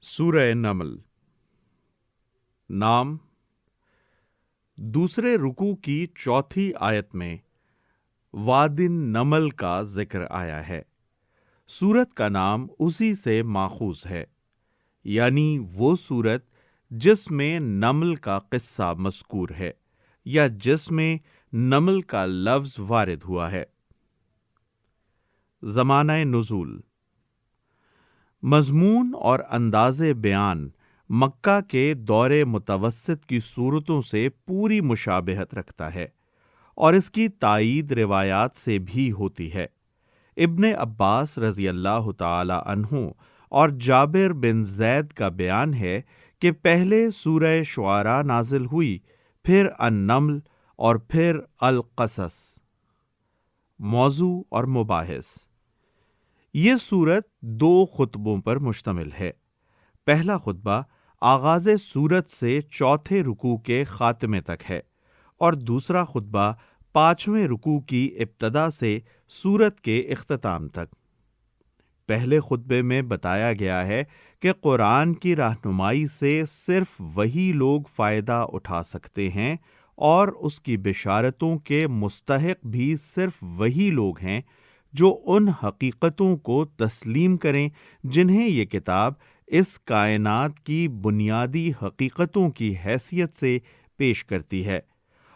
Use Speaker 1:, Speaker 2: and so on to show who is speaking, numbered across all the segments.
Speaker 1: سورہ نمل۔ نام دوسرے رکوع کی چوتھی آیت میں وادن نمل کا ذکر آیا ہے۔ سورت کا نام اسی سے ماخوذ ہے، یعنی وہ سورت جس میں نمل کا قصہ مذکور ہے یا جس میں نمل کا لفظ وارد ہوا ہے۔ زمانہ نزول، مضمون اور انداز بیان مکہ کے دور متوسط کی صورتوں سے پوری مشابہت رکھتا ہے اور اس کی تائید روایات سے بھی ہوتی ہے۔ ابن عباس رضی اللہ تعالی عنہ اور جابر بن زید کا بیان ہے کہ پہلے سورہ شعراء نازل ہوئی، پھر النمل اور پھر القصص۔ موضوع اور مباحث، یہ سورت 2 خطبوں پر مشتمل ہے۔ پہلا خطبہ آغاز سورت سے چوتھے رکوع کے خاتمے تک ہے اور دوسرا خطبہ 5ویں رکوع کی ابتدا سے سورت کے اختتام تک۔ پہلے خطبے میں بتایا گیا ہے کہ قرآن کی رہنمائی سے صرف وہی لوگ فائدہ اٹھا سکتے ہیں اور اس کی بشارتوں کے مستحق بھی صرف وہی لوگ ہیں جو ان حقیقتوں کو تسلیم کریں جنہیں یہ کتاب اس کائنات کی بنیادی حقیقتوں کی حیثیت سے پیش کرتی ہے،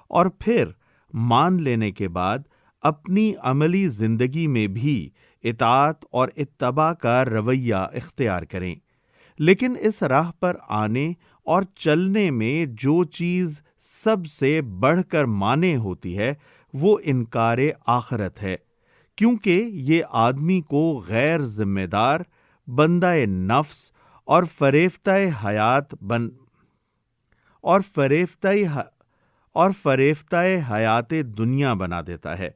Speaker 1: اور پھر مان لینے کے بعد اپنی عملی زندگی میں بھی اطاعت اور اتباع کا رویہ اختیار کریں۔ لیکن اس راہ پر آنے اور چلنے میں جو چیز سب سے بڑھ کر مانع ہوتی ہے وہ انکار آخرت ہے، کیونکہ یہ آدمی کو غیر ذمہ دار، بندہ نفس اور فریفتہ حیات دنیا بنا دیتا ہے،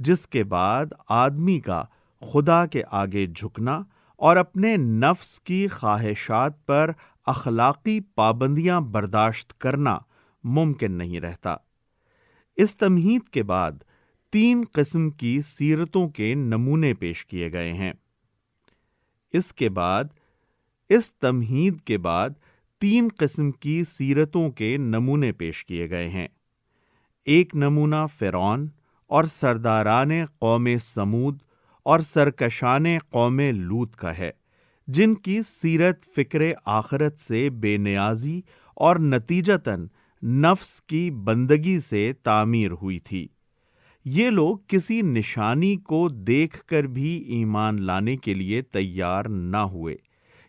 Speaker 1: جس کے بعد آدمی کا خدا کے آگے جھکنا اور اپنے نفس کی خواہشات پر اخلاقی پابندیاں برداشت کرنا ممکن نہیں رہتا۔ اس تمہید کے بعد 3 قسم کی سیرتوں کے نمونے پیش کیے گئے ہیں۔ اس تمہید کے بعد 3 قسم کی سیرتوں کے نمونے پیش کیے گئے ہیں۔ ایک نمونہ فرعون اور سرداران قوم سمود اور سرکشان قوم لوط کا ہے، جن کی سیرت فکر آخرت سے بے نیازی اور نتیجتاً نفس کی بندگی سے تعمیر ہوئی تھی۔ یہ لوگ کسی نشانی کو دیکھ کر بھی ایمان لانے کے لیے تیار نہ ہوئے۔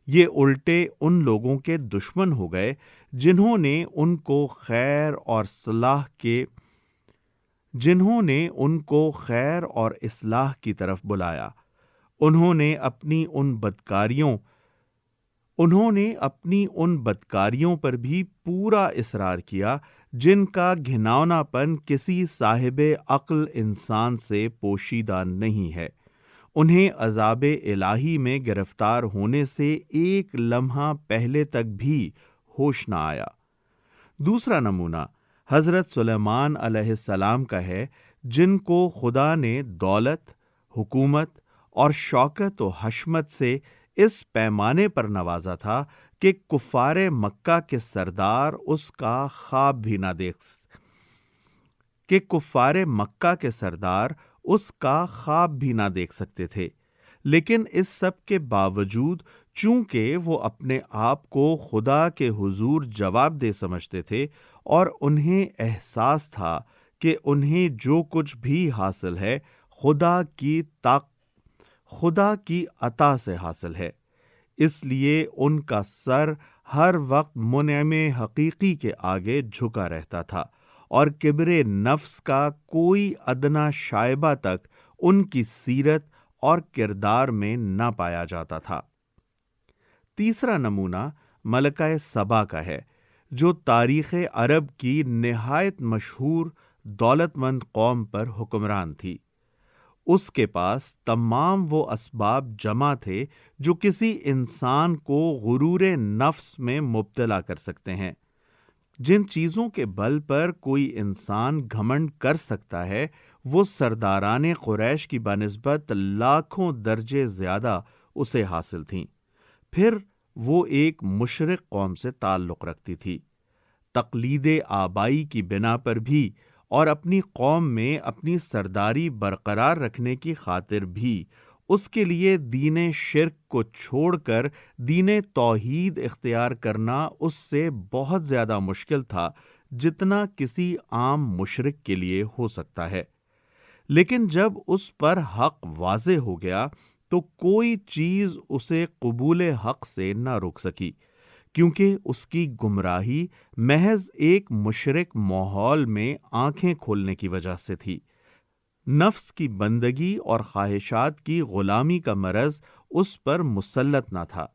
Speaker 1: یہ الٹے ان لوگوں کے دشمن ہو گئے جنہوں نے ان کو خیر اور اصلاح کی طرف بلایا۔ انہوں نے اپنی ان بدکاریوں پر بھی پورا اصرار کیا جن کا گھناؤنا پن کسی صاحب عقل انسان سے پوشیدہ نہیں ہے۔ انہیں عذاب الہی میں گرفتار ہونے سے ایک لمحہ پہلے تک بھی ہوش نہ آیا۔ دوسرا نمونہ حضرت سلیمان علیہ السلام کا ہے، جن کو خدا نے دولت، حکومت اور شوکت و حشمت سے اس پیمانے پر نوازا تھا کہ کفار مکہ کے سردار اس کا خواب بھی نہ دیکھ سکتے تھے۔ لیکن اس سب کے باوجود چونکہ وہ اپنے آپ کو خدا کے حضور جواب دہ سمجھتے تھے اور انہیں احساس تھا کہ انہیں جو کچھ بھی حاصل ہے خدا کی عطا سے حاصل ہے، اس لیے ان کا سر ہر وقت منعم حقیقی کے آگے جھکا رہتا تھا اور کبر نفس کا کوئی ادنا شائبہ تک ان کی سیرت اور کردار میں نہ پایا جاتا تھا۔ تیسرا نمونہ ملکہ سبا کا ہے، جو تاریخ عرب کی نہایت مشہور دولت مند قوم پر حکمران تھی۔ اس کے پاس تمام وہ اسباب جمع تھے جو کسی انسان کو غرور نفس میں مبتلا کر سکتے ہیں۔ جن چیزوں کے بل پر کوئی انسان گھمنڈ کر سکتا ہے وہ سرداران قریش کی بنسبت لاکھوں درجے زیادہ اسے حاصل تھیں۔ پھر وہ ایک مشرک قوم سے تعلق رکھتی تھی۔ تقلید آبائی کی بنا پر بھی اور اپنی قوم میں اپنی سرداری برقرار رکھنے کی خاطر بھی اس کے لیے دین شرک کو چھوڑ کر دین توحید اختیار کرنا اس سے بہت زیادہ مشکل تھا جتنا کسی عام مشرک کے لیے ہو سکتا ہے۔ لیکن جب اس پر حق واضح ہو گیا تو کوئی چیز اسے قبول حق سے نہ روک سکی، کیونکہ اس کی گمراہی محض ایک مشرک ماحول میں آنکھیں کھولنے کی وجہ سے تھی۔ نفس کی بندگی اور خواہشات کی غلامی کا مرض اس پر مسلط نہ تھا۔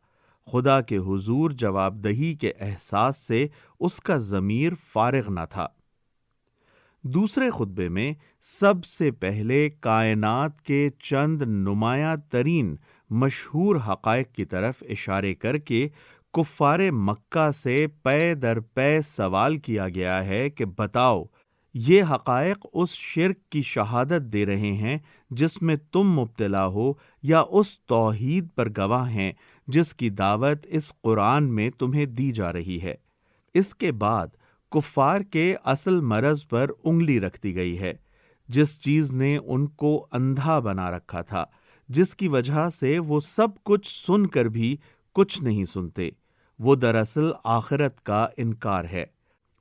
Speaker 1: خدا کے حضور جواب دہی کے احساس سے اس کا ضمیر فارغ نہ تھا۔ دوسرے خطبے میں سب سے پہلے کائنات کے چند نمایاں ترین مشہور حقائق کی طرف اشارے کر کے کفار مکہ سے پے در پے سوال کیا گیا ہے کہ بتاؤ، یہ حقائق اس شرک کی شہادت دے رہے ہیں جس میں تم مبتلا ہو، یا اس توحید پر گواہ ہیں جس کی دعوت اس قرآن میں تمہیں دی جا رہی ہے؟ اس کے بعد کفار کے اصل مرض پر انگلی رکھ دی گئی ہے، جس چیز نے ان کو اندھا بنا رکھا تھا، جس کی وجہ سے وہ سب کچھ سن کر بھی کچھ نہیں سنتے۔ وہ دراصل آخرت کا انکار ہے۔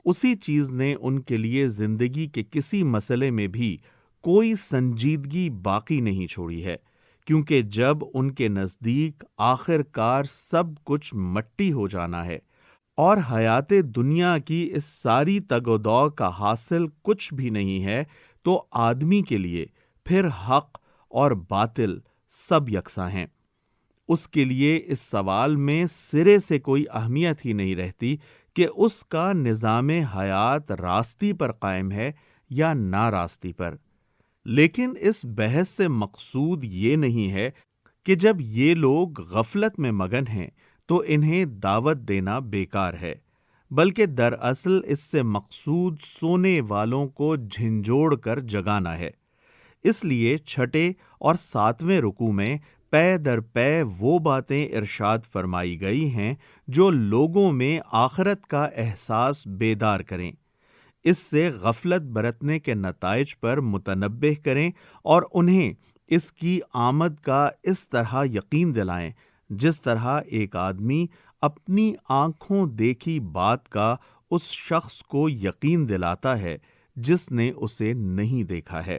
Speaker 1: اسی چیز نے ان کے لیے زندگی کے کسی مسئلے میں بھی کوئی سنجیدگی باقی نہیں چھوڑی ہے، کیونکہ جب ان کے نزدیک آخر کار سب کچھ مٹی ہو جانا ہے اور حیات دنیا کی اس ساری تگ و دو کا حاصل کچھ بھی نہیں ہے، تو آدمی کے لیے پھر حق اور باطل سب یکساں ہیں۔ اس کے لیے اس سوال میں سرے سے کوئی اہمیت ہی نہیں رہتی کہ اس کا نظام حیات راستی پر قائم ہے یا ناراستی پر۔ لیکن اس بحث سے مقصود یہ نہیں ہے کہ جب یہ لوگ غفلت میں مگن ہیں تو انہیں دعوت دینا بیکار ہے، بلکہ دراصل اس سے مقصود سونے والوں کو جھنجھوڑ کر جگانا ہے۔ اس لیے چھٹے اور ساتویں رکوع میں پے در پے وہ باتیں ارشاد فرمائی گئی ہیں جو لوگوں میں آخرت کا احساس بیدار کریں، اس سے غفلت برتنے کے نتائج پر متنبہ کریں اور انہیں اس کی آمد کا اس طرح یقین دلائیں جس طرح ایک آدمی اپنی آنکھوں دیکھی بات کا اس شخص کو یقین دلاتا ہے جس نے اسے نہیں دیکھا ہے۔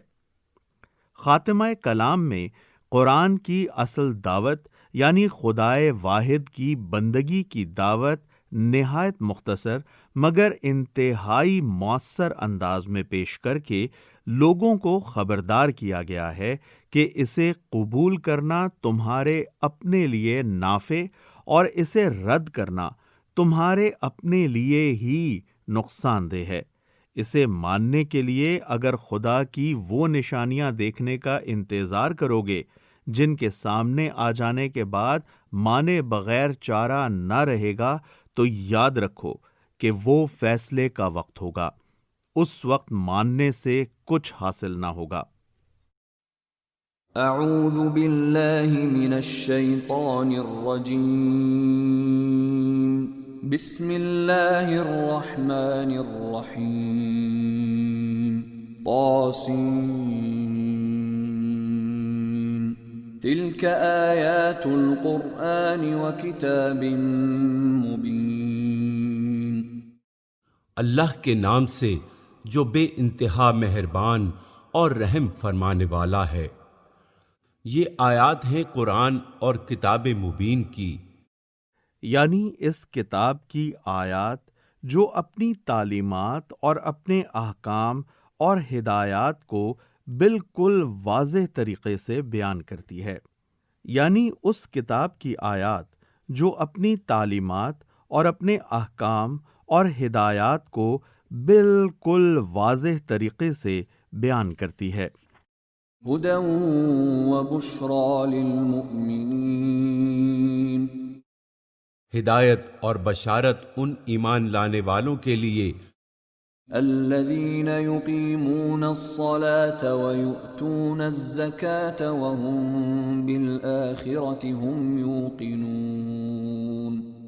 Speaker 1: خاتمہ کلام میں قرآن کی اصل دعوت یعنی خدائے واحد کی بندگی کی دعوت نہایت مختصر مگر انتہائی مؤثر انداز میں پیش کر کے لوگوں کو خبردار کیا گیا ہے کہ اسے قبول کرنا تمہارے اپنے لیے نافع اور اسے رد کرنا تمہارے اپنے لیے ہی نقصان دہ ہے۔ اسے ماننے کے لیے اگر خدا کی وہ نشانیاں دیکھنے کا انتظار کرو گے جن کے سامنے آ جانے کے بعد مانے بغیر چارہ نہ رہے گا، تو یاد رکھو کہ وہ فیصلے کا وقت ہوگا، اس وقت ماننے سے کچھ حاصل نہ ہوگا۔
Speaker 2: اعوذ باللہ من الشیطان الرجیم، بسم اللہ الرحمن الرحیم، طاسین تلک آیات القرآن وکتاب مبین۔
Speaker 3: اللہ کے نام سے جو بے انتہا مہربان اور رحم فرمانے والا ہے۔ یہ آیات ہیں قرآن اور کتاب مبین کی،
Speaker 1: یعنی اس کتاب کی آیات جو اپنی تعلیمات اور اپنے احکام اور ہدایات کو بالکل واضح طریقے سے بیان کرتی ہے۔ یعنی اس کتاب کی آیات جو اپنی تعلیمات اور اپنے احکام اور ہدایات کو بالکل واضح طریقے سے بیان کرتی ہے۔
Speaker 2: ہدی وبشریٰ للمؤمنین،
Speaker 3: ہدایت اور بشارت ان ایمان لانے والوں کے لیے
Speaker 2: الذین یقیمون الصلاة ویؤتون الزکاة وهم بالآخرة هم یوقنون،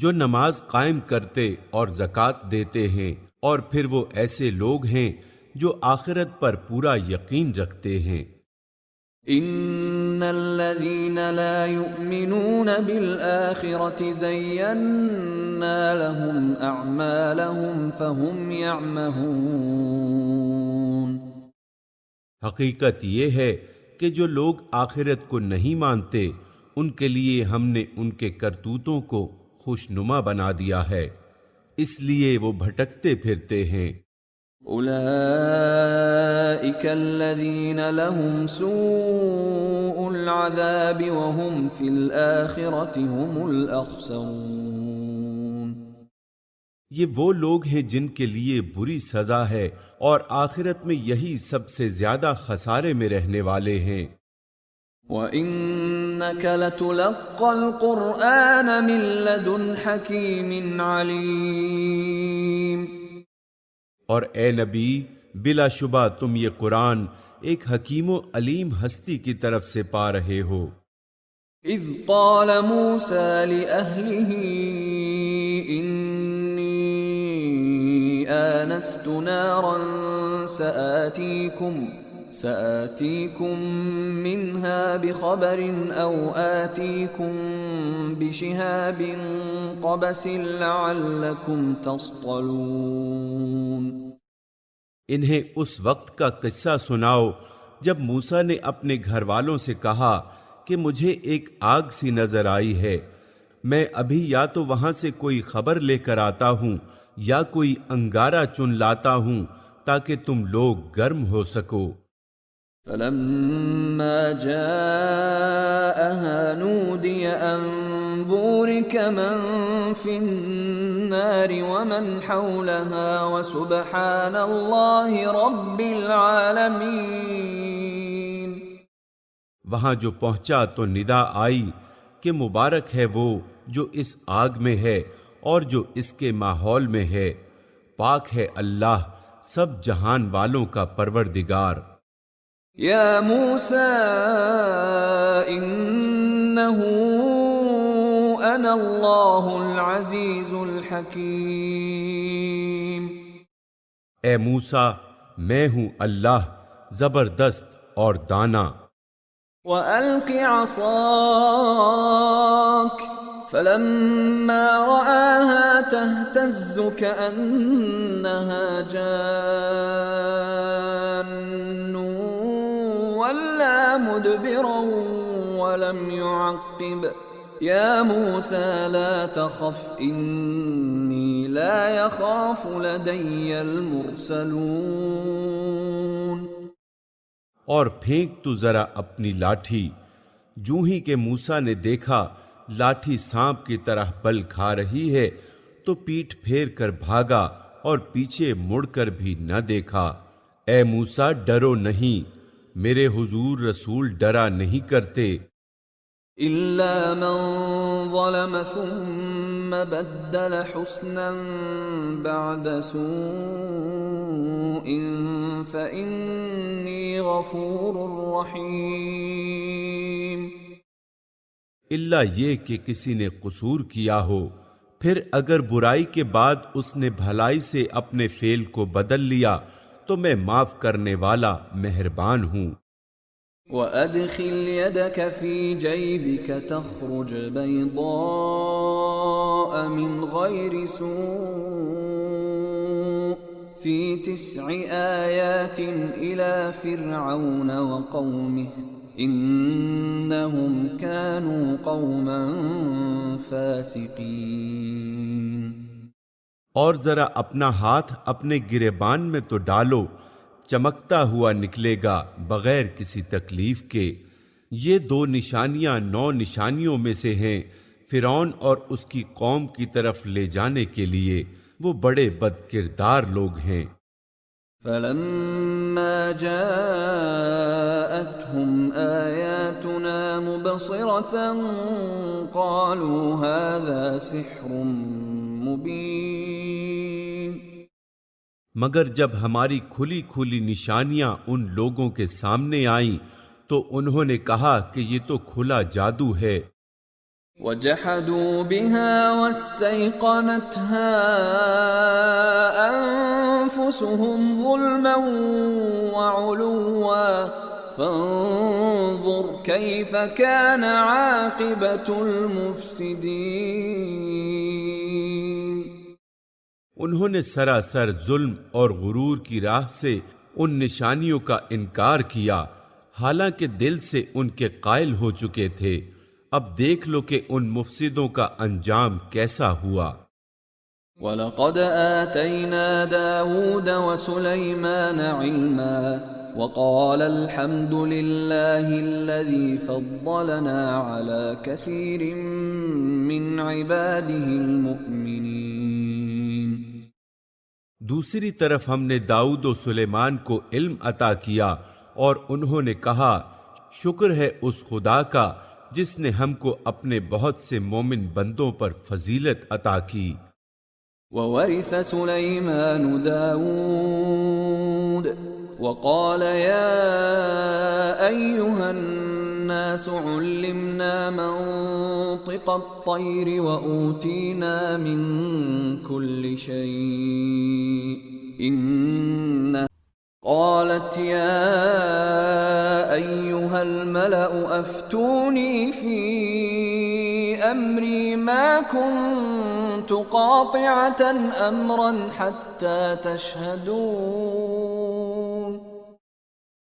Speaker 3: جو نماز قائم کرتے اور زکوٰۃ دیتے ہیں اور پھر وہ ایسے لوگ ہیں جو آخرت پر پورا یقین رکھتے ہیں۔
Speaker 2: ان الذين لا يؤمنون بالآخرة زينا لهم اعمالهم فهم يعمهون۔
Speaker 3: حقیقت یہ ہے کہ جو لوگ آخرت کو نہیں مانتے ان کے لیے ہم نے ان کے کرتوتوں کو خوشنما بنا دیا ہے، اس لیے وہ بھٹکتے پھرتے ہیں۔
Speaker 2: اولئک الذین لهم سوء العذاب وهم فی الآخرة هم الاخسرون۔
Speaker 3: یہ وہ لوگ ہیں جن کے لیے بری سزا ہے اور آخرت میں یہی سب سے زیادہ خسارے میں رہنے والے ہیں۔
Speaker 2: وَإِنَّكَ لَتُلَقَّى الْقُرْآنَ مِن لَّدُنْ حَكِيمٍ عَلِيمٍ۔
Speaker 3: اور اے نبی، بلا شبہ تم یہ قرآن ایک حکیم و علیم ہستی کی طرف سے پا رہے ہو۔
Speaker 2: اذ قال موسیٰ لأہلہ انی آنست نارا سآتیکم منها بخبر او آتیکم بشہاب قبس لعلکم تصطلون۔
Speaker 3: انہیں اس وقت کا قصہ سناؤ جب موسیٰ نے اپنے گھر والوں سے کہا کہ مجھے ایک آگ سی نظر آئی ہے، میں ابھی یا تو وہاں سے کوئی خبر لے کر آتا ہوں یا کوئی انگارہ چن لاتا ہوں تاکہ تم لوگ گرم ہو سکو۔
Speaker 2: فلما جاءها نودي أن بورك من في النار ومن حولها وسبحان الله رب العالمين۔
Speaker 3: وہاں جو پہنچا تو ندا آئی کہ مبارک ہے وہ جو اس آگ میں ہے اور جو اس کے ماحول میں ہے، پاک ہے اللہ سب جہان والوں کا پروردگار۔
Speaker 2: یا موسیٰ انہ انا اللہ العزیز الحکیم۔
Speaker 3: اے موسیٰ، میں ہوں اللہ زبردست اور دانا۔
Speaker 2: وَأَلْقِ عَصَاكَ فَلَمَّا رَآهَا تَهْتَزُّ كَأَنَّهَا جَانٌّ وَلَّا مُدْبِرًا وَلَمْ يُعَقِّبْ يَا مُوسَى لَا تَخَفْ إِنِّي لَا يَخَافُ لَدَيَّ الْمُرْسَلُونَ۔
Speaker 3: اور پھینک تو ذرا اپنی لاٹھی۔ جوں ہی کہ موسیٰ نے دیکھا لاٹھی سانپ کی طرح بل کھا رہی ہے تو پیٹھ پھیر کر بھاگا اور پیچھے مڑ کر بھی نہ دیکھا۔ اے موسیٰ، ڈرو نہیں، میرے حضور رسول ڈرا نہیں کرتے۔
Speaker 2: إِلَّا مَن ظَلَمَ ثُمَّ بَدَّلَ حُسْنًا بَعْدَ سُوءٍ فَإِنِّي غَفُورٌ رَحِيمٌ۔
Speaker 3: الا یہ کہ کسی نے قصور کیا ہو، پھر اگر برائی کے بعد اس نے بھلائی سے اپنے فعل کو بدل لیا تو میں معاف کرنے والا مہربان ہوں۔
Speaker 2: وَأَدْخِلْ يَدَكَ فِي جَيْبِكَ تَخْرُجْ بَيْضَاءَ مِنْ غَيْرِ سُوءٍ فِي 9 آيَاتٍ إِلَى فِرْعَوْنَ وَقَوْمِهِ إِنَّهُمْ كَانُوا قَوْمًا فَاسِقِينَ۔
Speaker 3: اور ذرا اپنا ہاتھ اپنے گریبان میں تو ڈالو، چمکتا ہوا نکلے گا بغیر کسی تکلیف کے۔ یہ 2 نشانیاں 9 نشانیوں میں سے ہیں، فرعون اور اس کی قوم کی طرف لے جانے کے لیے۔ وہ بڑے بد کردار لوگ ہیں۔
Speaker 2: فَلَمَّا جَاءَتْهُمْ آيَاتُنَا مُبْصِرَةً قَالُوا هَذَا سِحْرٌ مُبِينٌ۔
Speaker 3: مگر جب ہماری کھلی کھلی نشانیاں ان لوگوں کے سامنے آئیں تو انہوں نے کہا کہ یہ تو کھلا جادو ہے۔
Speaker 2: وجحدوا بها واستيقنتها أنفسهم ظلما وعلوا فانظر كيف كان عاقبة المفسدين۔
Speaker 3: انہوں نے سراسر ظلم اور غرور کی راہ سے ان نشانیوں کا انکار کیا، حالانکہ دل سے ان کے قائل ہو چکے تھے۔ اب دیکھ لو کہ ان مفسدوں کا انجام کیسا ہوا۔
Speaker 2: وَلَقَدْ آتَيْنَا دَاوُودَ وَسُلَيْمَانَ عِلْمًا وَقَالَ الْحَمْدُ لِلَّهِ الَّذِي فَضَّلَنَا عَلَى كَثِيرٍ مِّنْ عِبَادِهِ الْمُؤْمِنِينَ۔
Speaker 3: دوسری طرف ہم نے داؤد و سلیمان کو علم عطا کیا اور انہوں نے کہا شکر ہے اس خدا کا جس نے ہم کو اپنے بہت سے مومن بندوں پر فضیلت عطا کی۔
Speaker 2: وَوَرِثَ سُلَيْمَانُ دَاوُودَ وَقَالَ يَا أَيُّهَا النَّاسُ عُلِّمْنَا مَنطِقَ الطَّيْرِ وَأُوتِينَا مِن كُلِّ شَيْءٍ قالت يا أيها الملأ أفتوني في أمري ما كنت قاطعة أمرا حتى تشهدون۔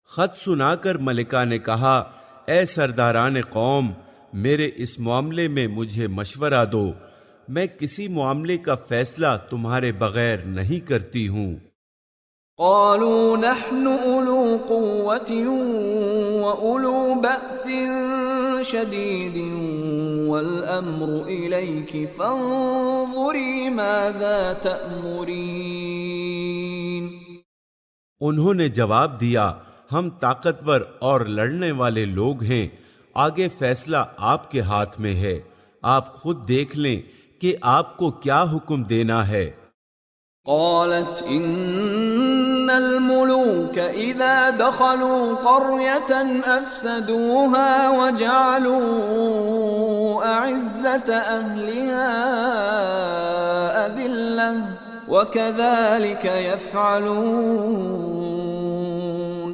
Speaker 3: خط سنا کر ملکہ نے کہا اے سرداران قوم، میرے اس معاملے میں مجھے مشورہ دو، میں کسی معاملے کا فیصلہ تمہارے بغیر نہیں کرتی ہوں۔
Speaker 2: قالوا نحن أولو قوة وأولو بأس شديد والأمر إليك فانظري ماذا تأمرين۔
Speaker 3: انہوں نے جواب دیا ہم طاقتور اور لڑنے والے لوگ ہیں، آگے فیصلہ آپ کے ہاتھ میں ہے، آپ خود دیکھ لیں کہ آپ کو کیا حکم دینا ہے۔
Speaker 2: قالت ان الملوك اذا دخلوا قرية افسدوها وجعلوا اعزة اهلها اذلة وكذلك يفعلون۔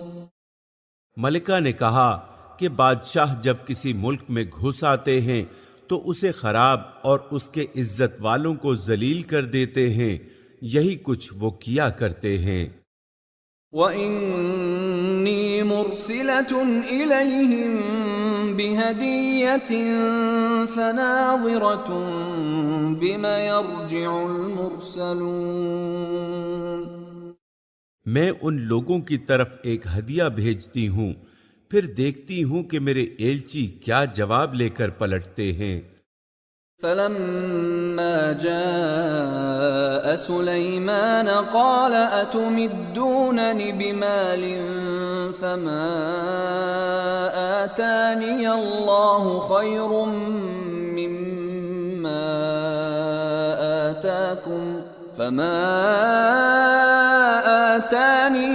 Speaker 3: ملکہ نے کہا کہ بادشاہ جب کسی ملک میں گھس آتے ہیں تو اسے خراب اور اس کے عزت والوں کو ذلیل کر دیتے ہیں، یہی کچھ وہ کیا کرتے ہیں۔
Speaker 2: وَإِنِّي مُرْسِلَةٌ إِلَيْهِمْ بِهَدِيَّةٍ فَنَاظِرَةٌ بِمَ يَرْجِعُ الْمُرْسَلُونَ۔
Speaker 3: میں ان لوگوں کی طرف ایک ہدیہ بھیجتی ہوں، پھر دیکھتی ہوں کہ میرے ایلچی کیا جواب لے کر پلٹتے ہیں۔
Speaker 2: فَلَمَّا جَاءَ سُلَيْمَانَ قَالَ أَتُمِدُّونَنِ بِمَالٍ فَمَا آتَانِيَ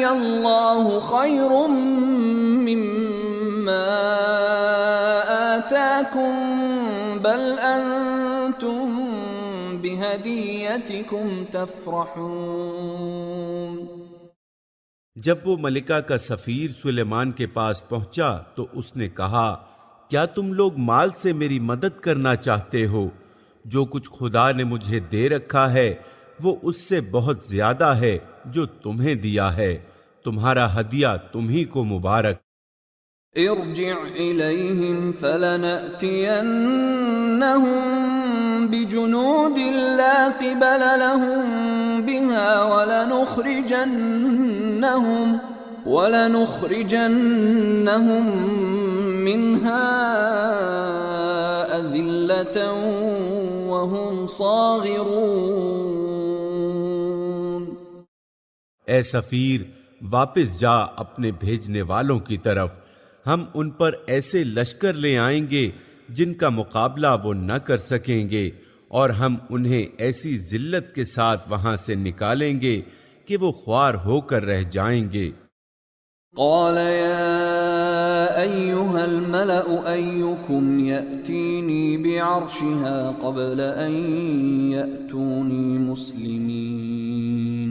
Speaker 2: اللَّهُ خَيْرٌ مِّمَّا آتَاكُمْ بَلْ أَنْتُمْ بِهَدِيَّتِكُمْ تَفْرَحُونَ۔
Speaker 3: جب وہ ملکہ کا سفیر سلیمان کے پاس پہنچا تو اس نے کہا کیا تم لوگ مال سے میری مدد کرنا چاہتے ہو؟ جو کچھ خدا نے مجھے دے رکھا ہے وہ اس سے بہت زیادہ ہے جو تمہیں دیا ہے، تمہارا ہدیہ تمہیں کو مبارک۔
Speaker 2: ارجع إليهم فلنأتينهم بجنود لا قبل لهم بها ولنخرجنهم منها أذلة وهم صاغرون۔
Speaker 3: اے سفیر واپس جا اپنے بھیجنے والوں کی طرف، ہم ان پر ایسے لشکر لے آئیں گے جن کا مقابلہ وہ نہ کر سکیں گے، اور ہم انہیں ایسی ذلت کے ساتھ وہاں سے نکالیں گے کہ وہ خوار ہو کر رہ جائیں گے۔
Speaker 2: قال يا أيها أيها الملأ أيكم يأتيني بعرشها قبل أن يأتوني مسلمين.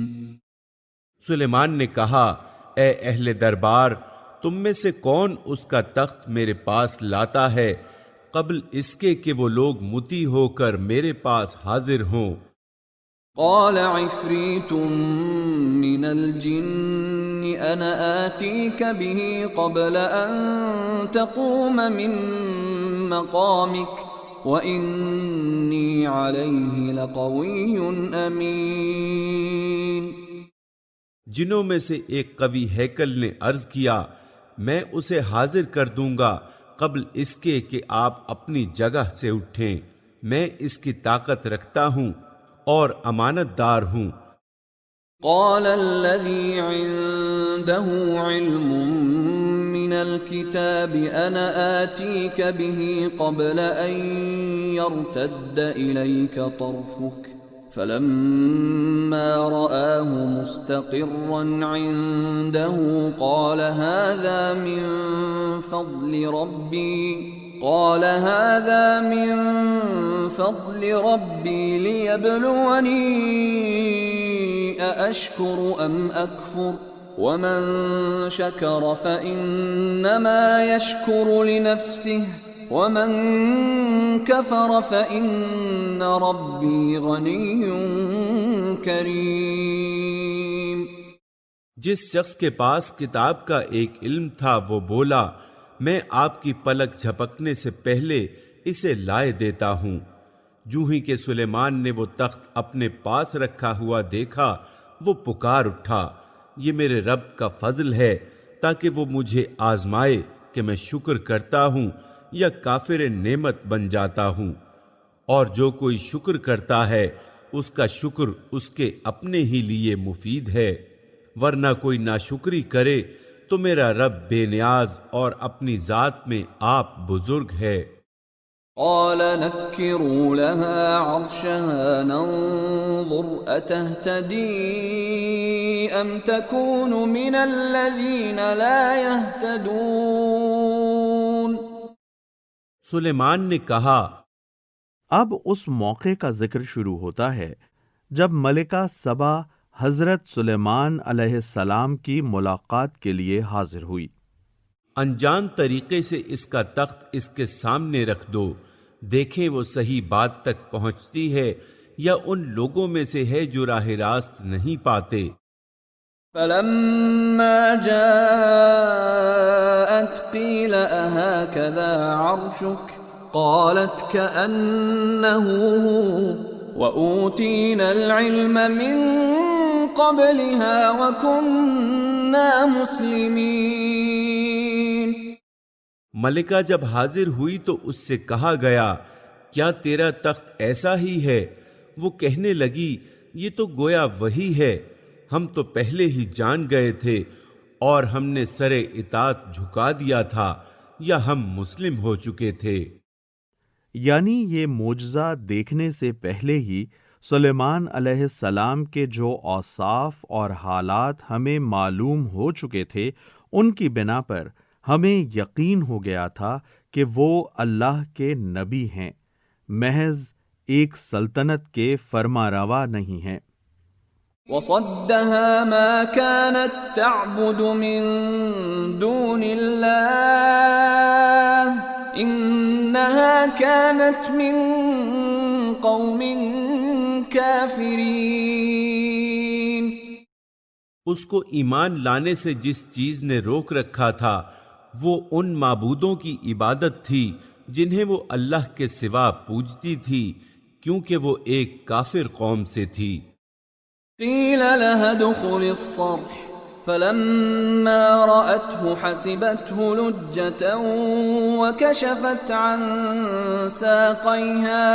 Speaker 3: سلیمان نے کہا، اے اہل دربار، تم میں سے کون اس کا تخت میرے پاس لاتا ہے قبل اس کے کہ وہ لوگ مطیع ہو کر میرے پاس حاضر ہوں؟
Speaker 2: قال عفريت من الجن أنا آتيك به قبل أن تقوم من مقامك وإني عليه لقوي أمين.
Speaker 3: جنوں میں سے ایک قوی ہیکل نے عرض کیا، میں اسے حاضر کر دوں گا قبل اس کے کہ آپ اپنی جگہ سے اٹھیں، میں اس کی طاقت رکھتا ہوں اور امانت دار ہوں.
Speaker 2: قال الذي عنده علم من الكتاب أنا آتيك به قبل أن يرتد إليك طرفك فلما رآه مستقرا عنده قال هذا من فضل ربي ليبلوني أأشكر أم أكفر ومن شكر فإنما يشكر لنفسه ومن كفر فإن ربي غني كريم.
Speaker 3: جس شخص کے پاس کتاب کا ایک علم تھا وہ بولا، میں آپ کی پلک جھپکنے سے پہلے اسے لائے دیتا ہوں. جو ہی کہ سلیمان نے وہ تخت اپنے پاس رکھا ہوا دیکھا، وہ پکار اٹھا، یہ میرے رب کا فضل ہے تاکہ وہ مجھے آزمائے کہ میں شکر کرتا ہوں یا کافر نعمت بن جاتا ہوں. اور جو کوئی شکر کرتا ہے اس کا شکر اس کے اپنے ہی لیے مفید ہے، ورنہ کوئی ناشکری کرے تو میرا رب بے نیاز اور اپنی ذات میں آپ بزرگ ہے.
Speaker 2: قال نكروا لها عرشها ننظر أتهتدي أم تكون من الذين لا يهتدون.
Speaker 3: سلیمان نے کہا،
Speaker 1: اب اس موقع کا ذکر شروع ہوتا ہے جب ملکہ سبا حضرت سلیمان علیہ السلام کی ملاقات کے لیے حاضر ہوئی.
Speaker 3: انجان طریقے سے اس کا تخت اس کے سامنے رکھ دو، دیکھیں وہ صحیح بات تک پہنچتی ہے یا ان لوگوں میں سے ہے جو راہ راست نہیں پاتے.
Speaker 2: فلما جاءت قيل أهكذا عرشك قالت كأنه هو وأوتينا العلم من قبلها وكنا مسلمين.
Speaker 3: ملکہ جب حاضر ہوئی تو اس سے کہا گیا، کیا تیرا تخت ایسا ہی ہے؟ وہ کہنے لگی، یہ تو گویا وہی ہے، ہم تو پہلے ہی جان گئے تھے اور ہم نے سر اطاعت جھکا دیا تھا یا ہم مسلم ہو چکے تھے.
Speaker 1: یعنی یہ معجزہ دیکھنے سے پہلے ہی سلیمان علیہ السلام کے جو اوصاف اور حالات ہمیں معلوم ہو چکے تھے، ان کی بنا پر ہمیں یقین ہو گیا تھا کہ وہ اللہ کے نبی ہیں، محض ایک سلطنت کے فرما روا نہیں ہیں.
Speaker 2: وصدها ما كانت تعبد من دون الله إنها كانت من قوم كافرين.
Speaker 3: اس کو ایمان لانے سے جس چیز نے روک رکھا تھا وہ ان معبودوں کی عبادت تھی جنہیں وہ اللہ کے سوا پوجتی تھی، کیونکہ وہ ایک کافر قوم سے تھی.
Speaker 2: قيل لها ادخل الصرح فلما رأته حسبته لجة وكشفت عن ساقيها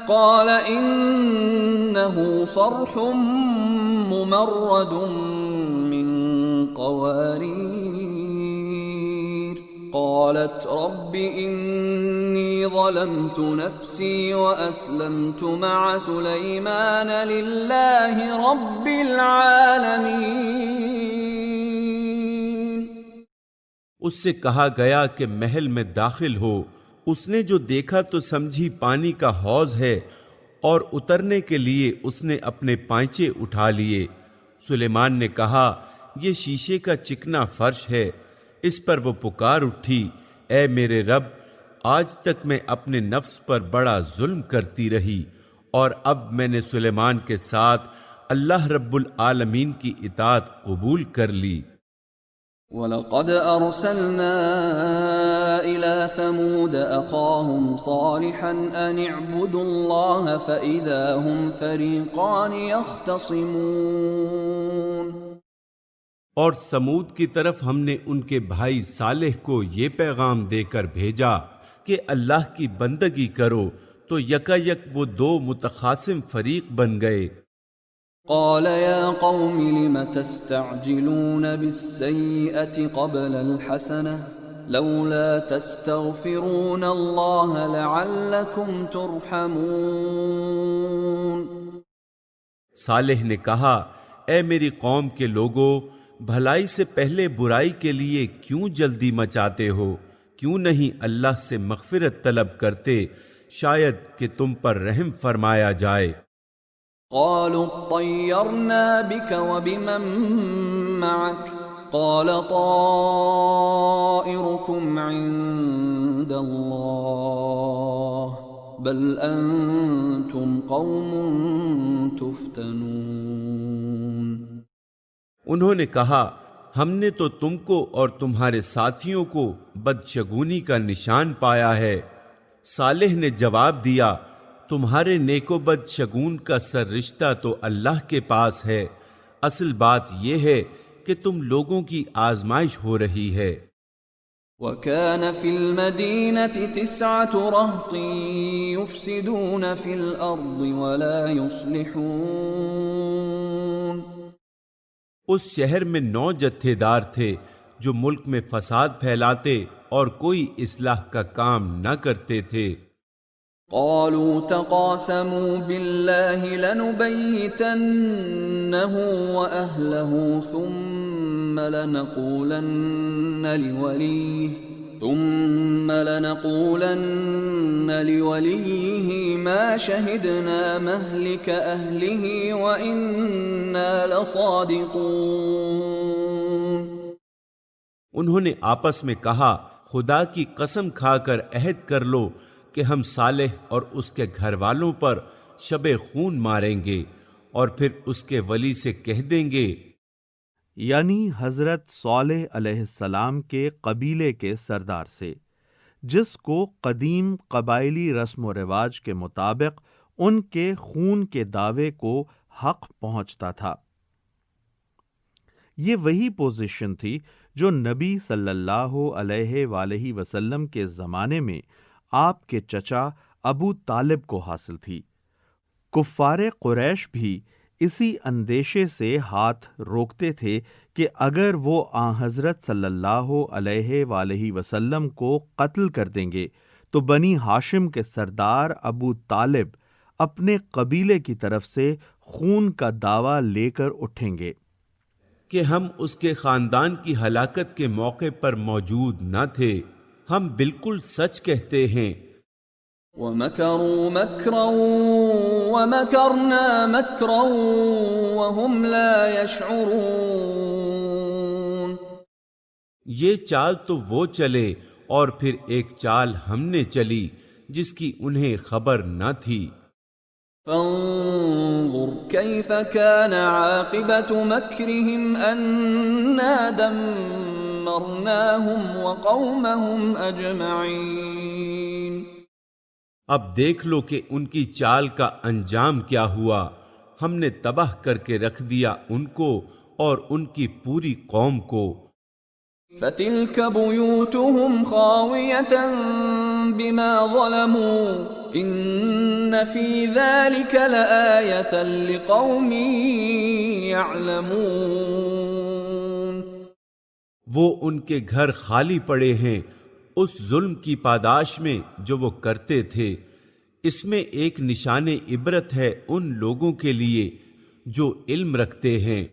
Speaker 2: قال إنه صرح ممرد من قوارير. قالت رب إني ظلمت نفسي وأسلمت مع سليمان لله رب العالمين.
Speaker 3: اس سے کہا گیا کہ محل میں داخل ہو۔ اس نے جو دیکھا تو سمجھی پانی کا حوض ہے، اور اترنے کے لیے اس نے اپنے پائچے اٹھا لیے۔ سلیمان نے کہا، یہ شیشے کا چکنا فرش ہے۔ اس پر وہ پکار اٹھی، اے میرے رب، آج تک میں اپنے نفس پر بڑا ظلم کرتی رہی، اور اب میں نے سلیمان کے ساتھ اللہ رب العالمین کی اطاعت قبول کر لی۔
Speaker 2: وَلَقَدْ أَرْسَلْنَا إِلَى ثَمُودَ أَخَاهُمْ صَالِحًا أَنِ اعْبُدُوا اللَّهَ فَإِذَا هُمْ فَرِيقَانِ يَخْتَصِمُونَ۔
Speaker 3: اور سمود کی طرف ہم نے ان کے بھائی صالح کو یہ پیغام دے کر بھیجا کہ اللہ کی بندگی کرو، تو یکا یک وہ دو متخاصم فریق بن گئے۔
Speaker 2: قال يا قوم لم تستعجلون بالسيئة قبل الحسنة لولا تستغفرون الله لعلكم ترحمون۔
Speaker 3: صالح نے کہا، اے میری قوم کے لوگو، بھلائی سے پہلے برائی کے لیے کیوں جلدی مچاتے ہو؟ کیوں نہیں اللہ سے مغفرت طلب کرتے، شاید کہ تم پر رحم فرمایا جائے۔
Speaker 2: قالوا اطيرنا بك وبمن معك قال طائركم عند الله بل انتم قوم تفتنون۔
Speaker 3: انہوں نے کہا، ہم نے تو تم کو اور تمہارے ساتھیوں کو بدشگونی کا نشان پایا ہے۔ صالح نے جواب دیا، تمہارے نیک و بد شگون کا سر رشتہ تو اللہ کے پاس ہے، اصل بات یہ ہے کہ تم لوگوں کی آزمائش ہو رہی ہے۔
Speaker 2: وَكَانَ فِي الْمَدِينَةِ 9 رَهْطٍ يُفْسِدُونَ فِي الْأَرْضِ وَلَا يُصْلِحُونَ۔
Speaker 3: اس شہر میں 9 جتھے دار تھے جو ملک میں فساد پھیلاتے اور کوئی اصلاح کا کام نہ کرتے تھے۔
Speaker 2: قالوا تقاسموا بالله لنبيتنه وأهله ثم لنقولن لوليه ما شهدنا مهلك أهله وإنا لصادقون۔
Speaker 3: انہوں نے آپس میں کہا، خدا کی قسم کھا کر عہد کر لو کہ ہم صالح اور اس کے گھر والوں پر شب خون ماریں گے، اور پھر اس کے ولی سے کہہ دیں گے،
Speaker 1: یعنی حضرت صالح علیہ السلام کے قبیلے کے سردار سے، جس کو قدیم قبائلی رسم و رواج کے مطابق ان کے خون کے دعوے کو حق پہنچتا تھا۔ یہ وہی پوزیشن تھی جو نبی صلی اللہ علیہ وآلہ وسلم کے زمانے میں آپ کے چچا ابو طالب کو حاصل تھی۔ کفار قریش بھی اسی اندیشے سے ہاتھ روکتے تھے کہ اگر وہ آن حضرت صلی اللہ علیہ وآلہ وسلم کو قتل کر دیں گے تو بنی ہاشم کے سردار ابو طالب اپنے قبیلے کی طرف سے خون کا دعویٰ لے کر اٹھیں گے
Speaker 3: کہ ہم اس کے خاندان کی ہلاکت کے موقع پر موجود نہ تھے، ہم بالکل سچ کہتے ہیں۔
Speaker 2: وَمَكَرُوا مَكْرًا وَمَكَرْنَا مَكْرًا وَهُمْ لَا يَشْعُرُونَ۔
Speaker 3: یہ چال تو وہ چلے اور پھر ایک چال ہم نے چلی جس کی انہیں خبر نہ تھی۔
Speaker 2: فانظر كيف كان عاقبة مكرهم أنا دمرناهم وقومهم أجمعين۔
Speaker 3: اب دیکھ لو کہ ان کی چال کا انجام کیا ہوا، ہم نے تباہ کر کے رکھ دیا ان کو اور ان کی پوری قوم کو۔
Speaker 2: فَتِلْكَ بُيُوتُهُمْ خَاوِيَةً بِمَا ظَلَمُوا إِنَّ فِي ذَلِكَ لَآيَةً لِقَوْمٍ يَعْلَمُونَ۔
Speaker 3: وہ ان کے گھر خالی پڑے ہیں اس ظلم کی پاداش میں جو وہ کرتے تھے، اس میں ایک نشان عبرت ہے ان لوگوں کے لیے جو علم رکھتے ہیں۔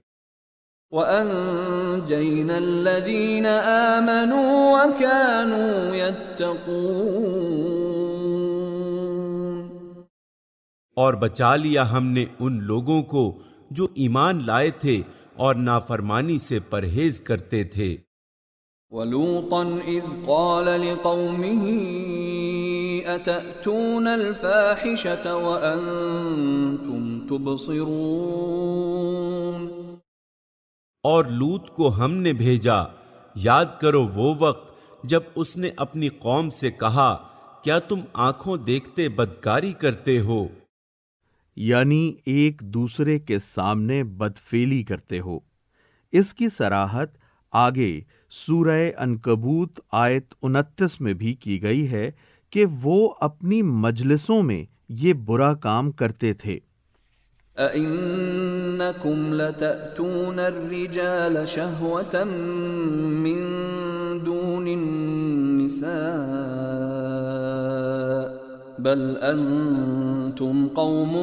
Speaker 2: وَأَنجَيْنَا الَّذِينَ آمَنُوا وَكَانُوا يَتَّقُونَ،
Speaker 3: اور بچا لیا ہم نے ان لوگوں کو جو ایمان لائے تھے اور نافرمانی سے پرہیز کرتے تھے۔
Speaker 2: وَلُوطًا إِذْ قَالَ لِقَوْمِهِ أَتَأْتُونَ الْفَاحِشَةَ وَأَنْتُمْ تُبْصِرُونَ،
Speaker 3: اور لوط کو ہم نے بھیجا، یاد کرو وہ وقت جب اس نے اپنی قوم سے کہا کیا تم آنکھوں دیکھتے بدکاری کرتے ہو؟
Speaker 1: یعنی ایک دوسرے کے سامنے بدفعلی کرتے ہو۔ اس کی صراحت آگے سورہ عنکبوت آیت 29 میں بھی کی گئی ہے کہ وہ اپنی مجلسوں میں یہ برا کام کرتے تھے۔
Speaker 2: أَإِنَّكُمْ لَتَأْتُونَ الرِّجَالَ شَهْوَةً مِّن دُونِ النِّسَاءِ بَلْ أَنْتُمْ قَوْمٌ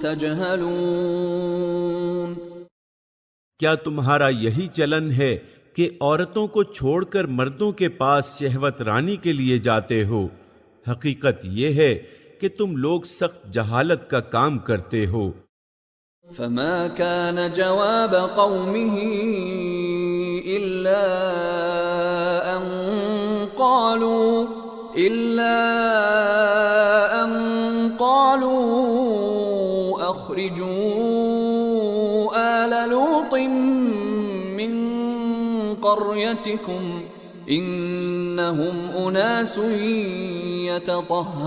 Speaker 2: تَجْهَلُونَ،
Speaker 3: کیا تمہارا یہی چلن ہے کہ عورتوں کو چھوڑ کر مردوں کے پاس شہوت رانی کے لیے جاتے ہو؟ حقیقت یہ ہے کہ تم لوگ سخت جہالت کا کام کرتے ہو۔
Speaker 2: فما كان جواب قومه إلا أن قالوا أخرجوا آل لوط من قريتكم إنهم أناس يتطهرون،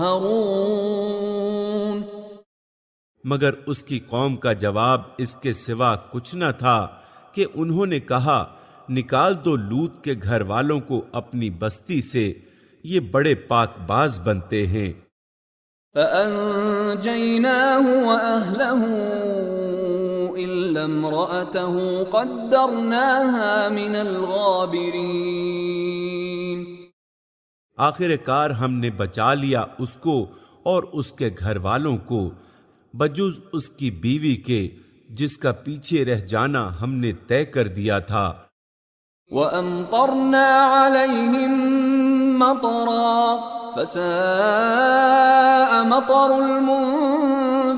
Speaker 3: مگر اس کی قوم کا جواب اس کے سوا کچھ نہ تھا کہ انہوں نے کہا نکال دو لوط کے گھر والوں کو اپنی بستی سے، یہ بڑے پاک باز بنتے ہیں۔
Speaker 2: فأنجيناه وأهله إلا امرأته قدرناها من الغابرين،
Speaker 3: آخر کار ہم نے بچا لیا اس کو اور اس کے گھر والوں کو بجز اس کی بیوی کے جس کا پیچھے رہ جانا ہم نے طے کر دیا تھا۔
Speaker 2: وَأَمْطَرْنَا عَلَيْهِمْ مَطَرًا فَسَاءَ مَطَرُ الْمُنذَرِينَ،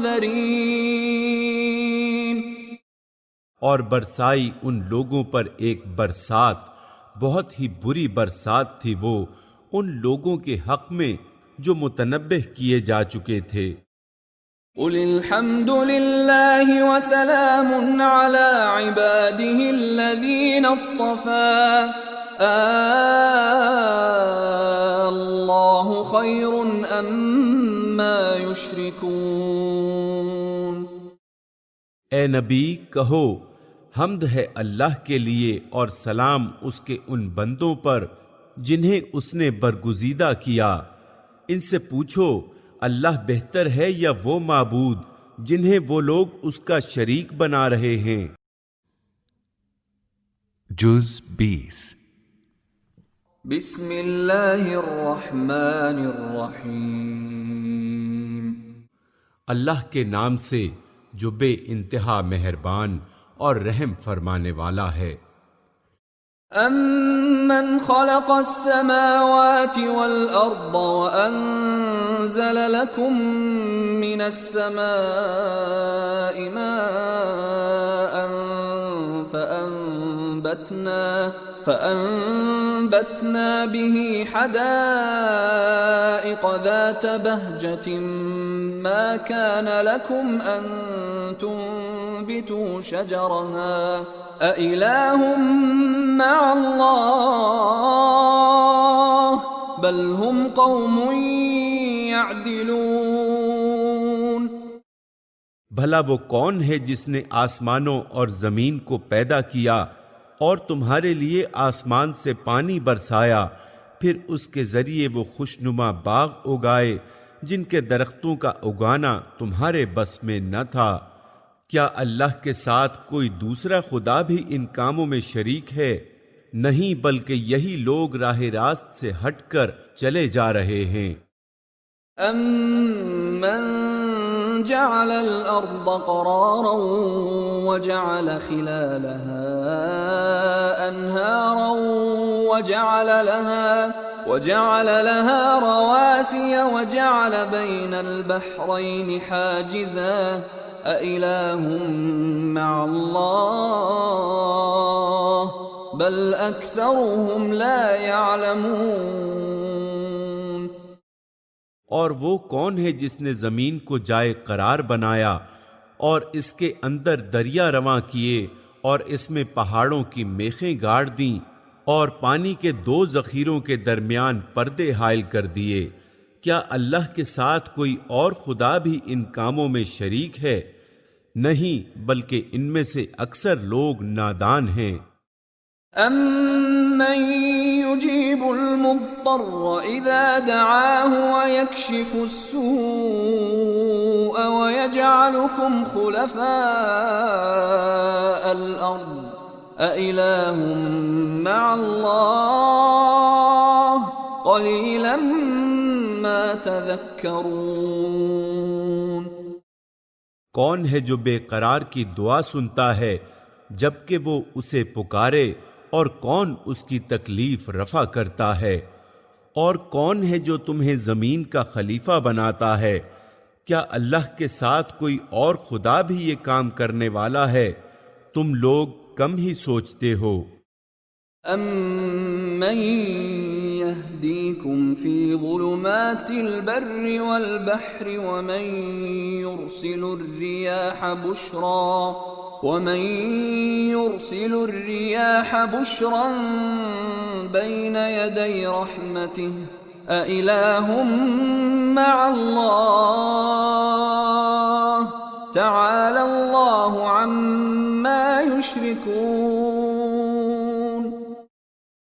Speaker 3: اور برسائی ان لوگوں پر ایک برسات، بہت ہی بری برسات تھی وہ ان لوگوں کے حق میں جو متنبہ کیے جا چکے تھے۔
Speaker 2: قُلِ الْحَمْدُ لِلَّهِ وَسَلَامٌ عَلَى عِبَادِهِ الَّذِينَ اصْطَفَى اللَّهُ خَيْرٌ أَمَّا يُشْرِكُونَ،
Speaker 3: اے نبی کہو حمد ہے اللہ کے لیے اور سلام اس کے ان بندوں پر جنہیں اس نے برگزیدہ کیا، ان سے پوچھو اللہ بہتر ہے یا وہ معبود جنہیں وہ لوگ اس کا شریک بنا رہے ہیں۔
Speaker 4: جز 20
Speaker 2: بسم اللہ الرحمن الرحیم،
Speaker 3: اللہ کے نام سے جو بے انتہا مہربان اور رحم فرمانے والا ہے۔
Speaker 2: أَمَّنْ خَلَقَ السَّمَاوَاتِ وَالْأَرْضَ وَأَنزَلَ لَكُم مِّنَ السَّمَاءِ مَاءً فَأَنبَتْنَا بِهِ حَدَائِقَ ذَاتَ بَهْجَةٍ مَا كَانَ لَكُمْ أَن تُنبِتُوا شَجَرَهَا أَإِلَٰهٌ مَّعَ اللَّهِ بَلْ هُمْ قَوْمٌ يَعْدِلُونَ،
Speaker 3: بھلا وہ کون ہے جس نے آسمانوں اور زمین کو پیدا کیا اور تمہارے لیے آسمان سے پانی برسایا، پھر اس کے ذریعے وہ خوشنما باغ اگائے جن کے درختوں کا اگانا تمہارے بس میں نہ تھا؟ کیا اللہ کے ساتھ کوئی دوسرا خدا بھی ان کاموں میں شریک ہے؟ نہیں، بلکہ یہی لوگ راہ راست سے ہٹ کر چلے جا رہے ہیں۔
Speaker 2: أَمَّن جعل الأرض قرارا وجعل خلالها أنهارا وجعل لها رواسي وجعل بين البحرين حاجزا أإله مع الله بل أكثرهم لا يعلمون۔
Speaker 3: اور وہ کون ہے جس نے زمین کو جائے قرار بنایا اور اس کے اندر دریا رواں کیے اور اس میں پہاڑوں کی میخیں گاڑ دیں اور پانی کے دو ذخیروں کے درمیان پردے حائل کر دیے؟ کیا اللہ کے ساتھ کوئی اور خدا بھی ان کاموں میں شریک ہے؟ نہیں، بلکہ ان میں سے اکثر لوگ نادان ہیں۔
Speaker 2: أَمَّن يُجِيبُ الْمُضْطَرَّ إِذَا دَعَاهُ وَيَكْشِفُ السُّوءَ وَيَجْعَلُكُمْ خُلَفَاءَ الْأَرْضِ أَإِلَٰهٌ مَّعَ اللَّهِ قَلِيلًا مَّا تَذَكَّرُونَ۔
Speaker 3: کون ہے جو بے قرار کی دعا سنتا ہے جبکہ وہ اسے پکارے، اور کون اس کی تکلیف رفع کرتا ہے؟ اور کون ہے جو تمہیں زمین کا خلیفہ بناتا ہے؟ کیا اللہ کے ساتھ کوئی اور خدا بھی یہ کام کرنے والا ہے؟ تم لوگ کم ہی سوچتے ہو۔
Speaker 2: أَمَّن يَهْدِيكُمْ فِي ظُلُمَاتِ الْبَرِّ وَالْبَحْرِ وَمَن يُرْسِلُ الرِّيَاحَ بُشْرًا بَيْنَ يَدَيْ رَحْمَتِهِ أَإِلَٰهٌ مَّعَ اللَّهِ تَعَالَى اللَّهُ عَمَّا يُشْرِكُونَ۔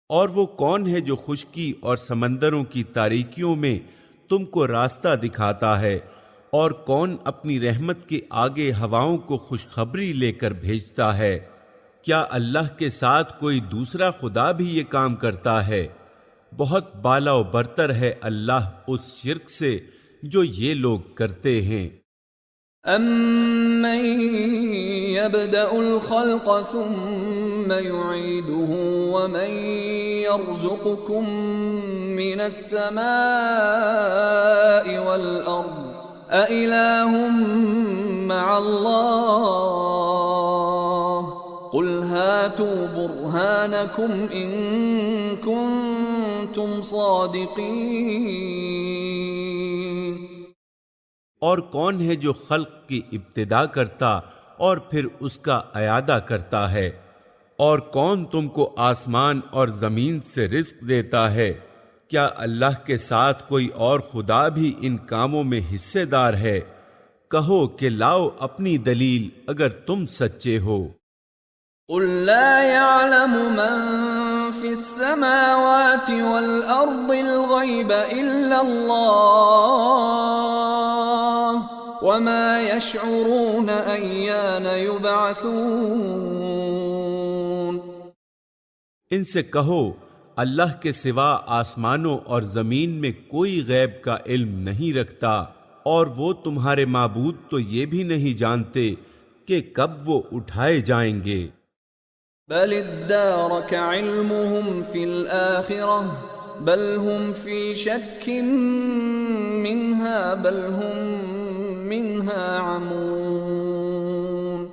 Speaker 3: اور وہ کون ہے جو خشکی اور سمندروں کی تاریکیوں میں تم کو راستہ دکھاتا ہے؟ اور کون اپنی رحمت کے آگے ہواؤں کو خوشخبری لے کر بھیجتا ہے؟ کیا اللہ کے ساتھ کوئی دوسرا خدا بھی یہ کام کرتا ہے؟ بہت بالا و برتر ہے اللہ اس شرک سے جو یہ لوگ کرتے ہیں۔
Speaker 2: أَمَّن يَبْدَأُ الْخَلْقَ ثُمَّ يُعِيدُهُ وَمَن يَرْزُقُكُم مِّنَ السَّمَاءِ وَالْأَرْضِ أَإِلَٰهٌ مَّعَ اللَّهِ قُلْ هَاتُوا بُرْهَانَكُمْ إِن كُنتُمْ صَادِقِينَ۔
Speaker 3: اور کون ہے جو خلق کی ابتدا کرتا اور پھر اس کا اعادہ کرتا ہے؟ اور کون تم کو آسمان اور زمین سے رزق دیتا ہے؟ کیا اللہ کے ساتھ کوئی اور خدا بھی ان کاموں میں حصے دار ہے؟ کہو کہ لاؤ اپنی دلیل اگر تم سچے ہو۔
Speaker 2: قُل لَّا يَعْلَمُ مَن فِي السَّمَاوَاتِ وَالْأَرْضِ الْغَيْبَ إِلَّا اللَّهُ وَمَا يَشْعُرُونَ أَيَّانَ يُبْعَثُونَ۔
Speaker 3: ان سے کہو اللہ کے سوا آسمانوں اور زمین میں کوئی غیب کا علم نہیں رکھتا، اور وہ تمہارے معبود تو یہ بھی نہیں جانتے کہ کب وہ اٹھائے جائیں گے۔
Speaker 2: بل ادارك علمهم في الآخرة بل هم في شك منها بل هم منها عمون۔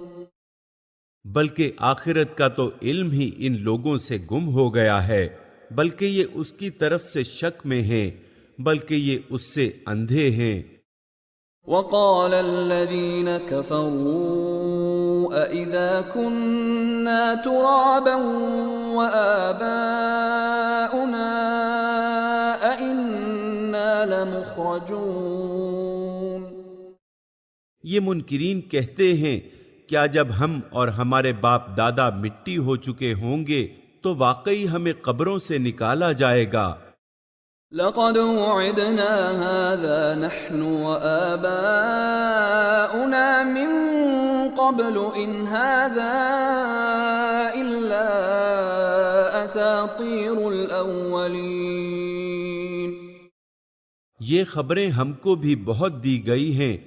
Speaker 3: بلکہ آخرت کا تو علم ہی ان لوگوں سے گم ہو گیا ہے، بلکہ یہ اس کی طرف سے شک میں ہیں، بلکہ یہ اس سے اندھے ہیں۔
Speaker 2: وقال الذين كفروا أإذا كنا ترابا وآباؤنا أإنا لمخرجون۔
Speaker 3: یہ منکرین کہتے ہیں کیا جب ہم اور ہمارے باپ دادا مٹی ہو چکے ہوں گے تو واقعی ہمیں قبروں سے نکالا جائے گا؟
Speaker 2: لقد وعدنا هذا نحن وآباؤنا من قبل إن هذا إلا أساطير الأولين۔
Speaker 3: یہ خبریں ہم کو بھی بہت دی گئی ہیں،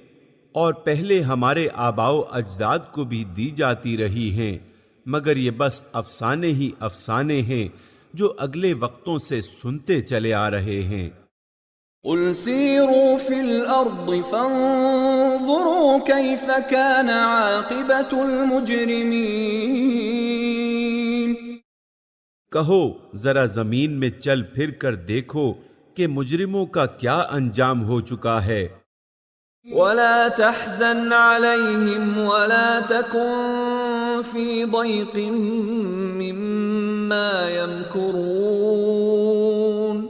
Speaker 3: اور پہلے ہمارے آباء و اجداد کو بھی دی جاتی رہی ہیں، مگر یہ بس افسانے ہی افسانے ہیں جو اگلے وقتوں سے سنتے چلے آ رہے ہیں۔
Speaker 2: قل سیروا فی الارض فانظروا کیف کان عاقبۃ المجرمین۔
Speaker 3: کہو ذرا زمین میں چل پھر کر دیکھو کہ مجرموں کا کیا انجام ہو چکا ہے۔
Speaker 2: ولا تحزن علیہم ولا تکن فی ضیق مما یمکرون۔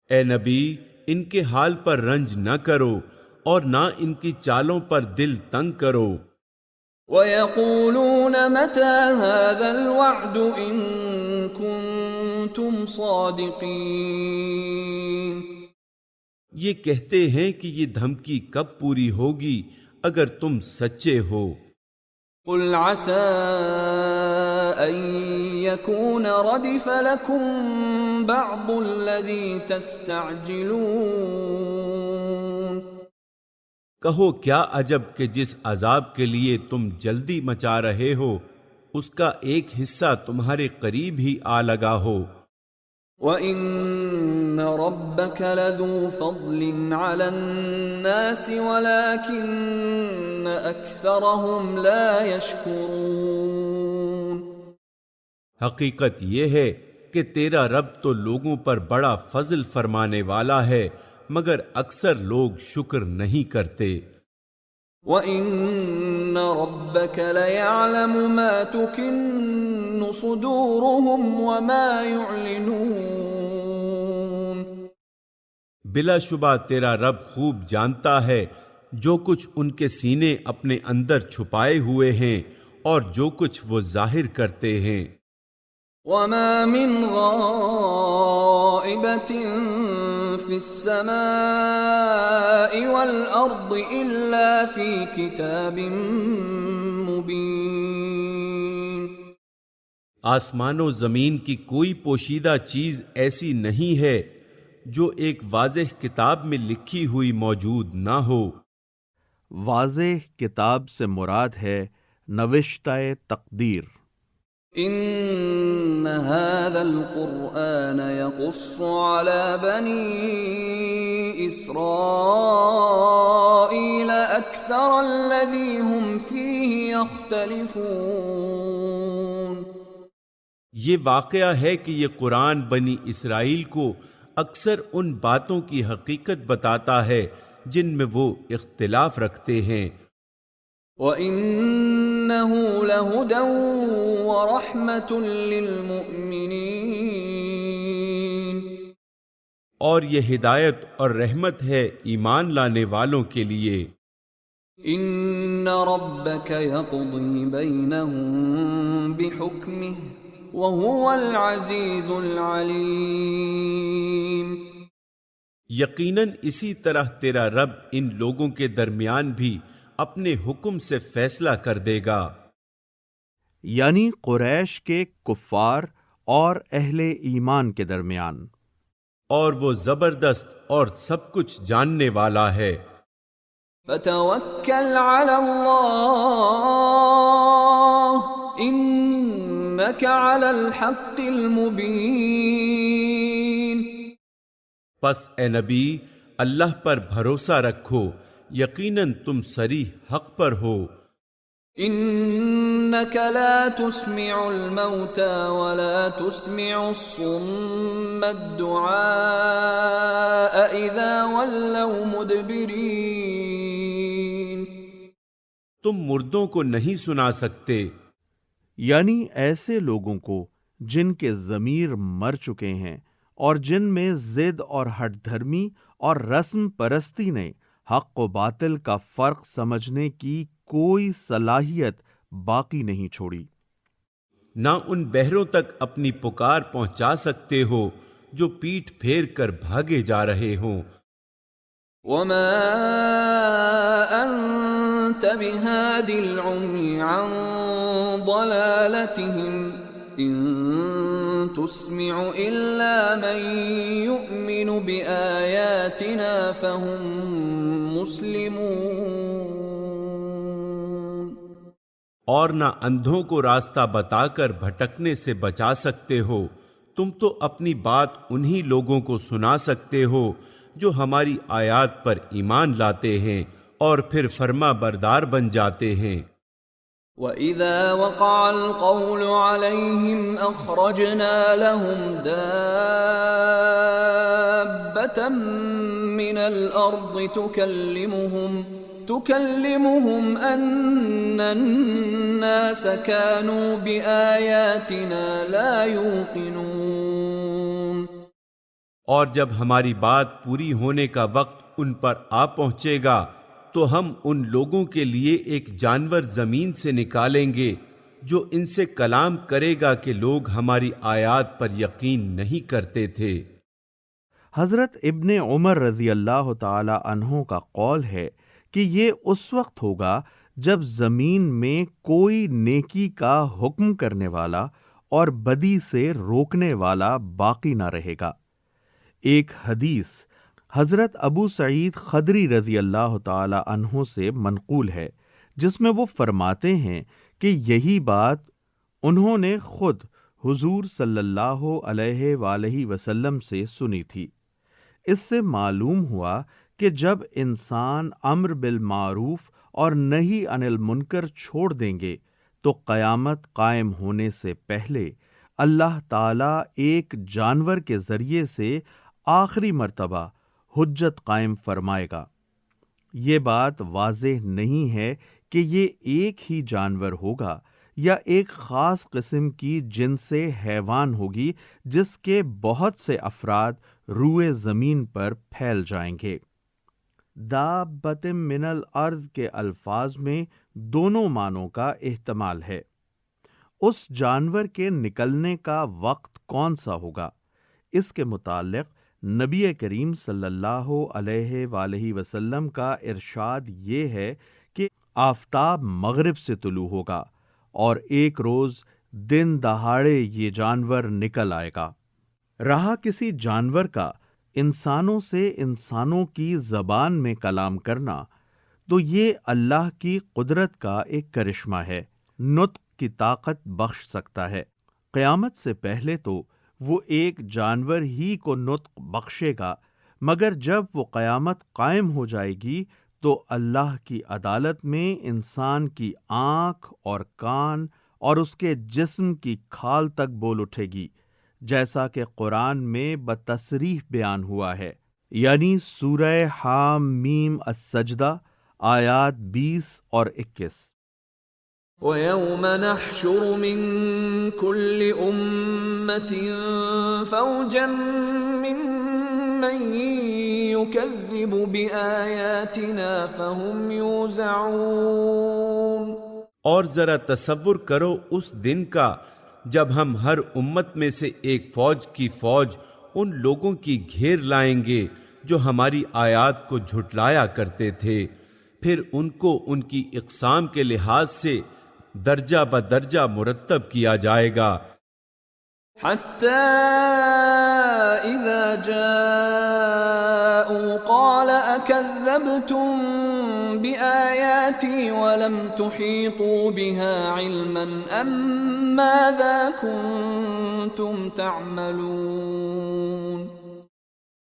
Speaker 3: اے نبی، ان کے حال پر رنج نہ کرو اور نہ ان کی چالوں پر دل تنگ کرو۔
Speaker 2: وَيَقُولُونَ مَتَى هَذَا الْوَعْدُ إِن كُنتُمْ صَادِقِينَ۔
Speaker 3: یہ کہتے ہیں کہ یہ دھمکی کب پوری ہوگی اگر تم سچے ہو۔
Speaker 2: قُلْ عَسَىٰ أَن يَكُونَ رَدِفَ لَكُمْ بَعْضُ الَّذِي تَسْتَعْجِلُونَ۔
Speaker 3: کہو کیا عجب کہ جس عذاب کے لیے تم جلدی مچا رہے ہو اس کا ایک حصہ تمہارے قریب ہی آ لگا ہو۔
Speaker 2: وَإِنَّ رَبَّكَ لَذُو فَضْلٍ عَلَى النَّاسِ وَلَكِنَّ أَكْثَرَهُمْ لَا يَشْكُرُونَ۔
Speaker 3: حقیقت یہ ہے کہ تیرا رب تو لوگوں پر بڑا فضل فرمانے والا ہے، مگر اکثر لوگ شکر نہیں کرتے۔
Speaker 2: وَإِنَّ رَبَّكَ لَيَعْلَمُ مَا تُكِنُّ صُدُورُهُمْ وَمَا يُعْلِنُونَ۔
Speaker 3: بلا شبہ تیرا رب خوب جانتا ہے جو کچھ ان کے سینے اپنے اندر چھپائے ہوئے ہیں اور جو کچھ وہ ظاہر کرتے ہیں۔
Speaker 2: وَمَا مِنْ غَائِبَةٍ فِي السَّمَاءِ وَالْأَرْضِ إِلَّا فِي كِتَابٍ مُبِينٍ۔
Speaker 3: آسمان و زمین کی کوئی پوشیدہ چیز ایسی نہیں ہے جو ایک واضح کتاب میں لکھی ہوئی موجود نہ ہو۔
Speaker 1: واضح کتاب سے مراد ہے نوشتہ تقدیر۔
Speaker 2: ان هذا القرآن يقص على بني اسرائيل اكثر الذي هم فيه يختلفون۔
Speaker 3: یہ واقعہ ہے کہ یہ قرآن بنی اسرائیل کو اکثر ان باتوں کی حقیقت بتاتا ہے جن میں وہ اختلاف رکھتے ہیں۔
Speaker 2: وَإِنَّهُ لَهُدًى وَرَحْمَةٌ لِّلْمُؤْمِنِينَ۔
Speaker 3: اور یہ ہدایت اور رحمت ہے ایمان لانے والوں کے لیے۔
Speaker 2: إِنَّ رَبَّكَ يَقْضِي بَيْنَهُم بِحُكْمِهِ وَهُوَ الْعَزِيزُ الْعَلِيمُ۔
Speaker 3: یقیناً اسی طرح تیرا رب ان لوگوں کے درمیان بھی اپنے حکم سے فیصلہ کر دے گا۔
Speaker 1: یعنی قریش کے کفار اور اہل ایمان کے درمیان۔
Speaker 3: اور وہ زبردست اور سب کچھ جاننے والا ہے۔
Speaker 2: فَتَوَكَّلْ عَلَى اللَّهِ إِنَّكَ عَلَى الْحَقِّ الْمُبِينِ۔
Speaker 3: پس اے نبی اللہ پر بھروسہ رکھو، یقیناً تم صریح حق پر ہو۔
Speaker 2: إِنَّكَ لَا تُسْمِعُ الْمَوْتَى وَلَا تُسْمِعُ الصُّمَّ الدُّعَاءَ إِذَا وَلَّوْا مُدْبِرِينَ۔
Speaker 3: تم مردوں کو نہیں سنا سکتے،
Speaker 1: یعنی ایسے لوگوں کو جن کے ضمیر مر چکے ہیں اور جن میں ضد اور ہٹ دھرمی اور رسم پرستی نے حق و باطل کا فرق سمجھنے کی کوئی صلاحیت باقی نہیں چھوڑی۔
Speaker 3: نہ ان بہروں تک اپنی پکار پہنچا سکتے ہو جو پیٹھ پھیر کر بھاگے جا رہے ہوں۔
Speaker 2: وَمَا أَنتَ بِهَادِ الْعُمْيِ عَن ضَلَالَتِهِمْ إِن تُسْمِعُ إِلَّا مَن يُؤْمِنُ بِآيَاتِنَا فَهُم مُسْلِمُونَ۔
Speaker 3: اور نہ اندھوں کو راستہ بتا کر بھٹکنے سے بچا سکتے ہو، تم تو اپنی بات انہی لوگوں کو سنا سکتے ہو جو ہماری آیات پر ایمان لاتے ہیں اور پھر فرما بردار بن جاتے ہیں۔
Speaker 2: وَإِذَا وَقَعَ الْقَوْلُ عَلَيْهِمْ أَخْرَجْنَا لَهُمْ دَابَّةً مِّنَ الْأَرْضِ تُكَلِّمُهُمْ أَنَّ النَّاسَ كَانُوا بِآيَاتِنَا لَا يُوقِنُونَ۔
Speaker 3: اور جب ہماری بات پوری ہونے کا وقت ان پر آ پہنچے گا تو ہم ان لوگوں کے لیے ایک جانور زمین سے نکالیں گے جو ان سے کلام کرے گا کہ لوگ ہماری آیات پر یقین نہیں کرتے تھے۔
Speaker 1: حضرت ابن عمر رضی اللہ تعالی عنہ کا قول ہے کہ یہ اس وقت ہوگا جب زمین میں کوئی نیکی کا حکم کرنے والا اور بدی سے روکنے والا باقی نہ رہے گا۔ ایک حدیث حضرت ابو سعید خدری رضی اللہ تعالی عنہ سے منقول ہے جس میں وہ فرماتے ہیں کہ یہی بات انہوں نے خود حضور صلی اللہ علیہ وآلہ وسلم سے سنی تھی۔ اس سے معلوم ہوا کہ جب انسان امر بالمعروف اور نہی عن المنکر چھوڑ دیں گے تو قیامت قائم ہونے سے پہلے اللہ تعالیٰ ایک جانور کے ذریعے سے آخری مرتبہ حجت قائم فرمائے گا۔ یہ بات واضح نہیں ہے کہ یہ ایک ہی جانور ہوگا یا ایک خاص قسم کی جنس حیوان ہوگی جس کے بہت سے افراد روئے زمین پر پھیل جائیں گے۔ دابۃ من الارض کے الفاظ میں دونوں معنوں کا احتمال ہے۔ اس جانور کے نکلنے کا وقت کون سا ہوگا؟ اس کے متعلق نبی کریم صلی اللہ علیہ وآلہ وسلم کا ارشاد یہ ہے کہ آفتاب مغرب سے طلوع ہوگا اور ایک روز دن دہاڑے یہ جانور نکل آئے گا۔ رہا کسی جانور کا انسانوں سے انسانوں کی زبان میں کلام کرنا تو یہ اللہ کی قدرت کا ایک کرشمہ ہے، نطق کی طاقت بخش سکتا ہے۔ قیامت سے پہلے تو وہ ایک جانور ہی کو نطق بخشے گا، مگر جب وہ قیامت قائم ہو جائے گی تو اللہ کی عدالت میں انسان کی آنکھ اور کان اور اس کے جسم کی کھال تک بول اٹھے گی، جیسا کہ قرآن میں بتصریح بیان ہوا ہے، یعنی سورہ حام میم السجدہ آیات 20 اور 21۔
Speaker 2: وَيَوْمَ نَحْشُرُ مِن كُلِّ أُمَّةٍ فَوْجًا مِّمَّن يُكَذِّبُ بِآيَاتِنَا فَهُمْ يُوزَعُونَ۔
Speaker 3: اور ذرا تصور کرو اس دن کا جب ہم ہر امت میں سے ایک فوج کی فوج ان لوگوں کی گھیر لائیں گے جو ہماری آیات کو جھٹلایا کرتے تھے، پھر ان کو ان کی اقسام کے لحاظ سے درجہ بدرجہ مرتب کیا جائے گا،
Speaker 2: حَتَّى إِذَا جَاءُوا قَالَ أَكَذَّبْتُم بِآيَاتِي وَلَمْ تُحِيطُوا بِهَا عِلْمًا أَمْ مَاذَا كُنتُمْ تَعْمَلُونَ۔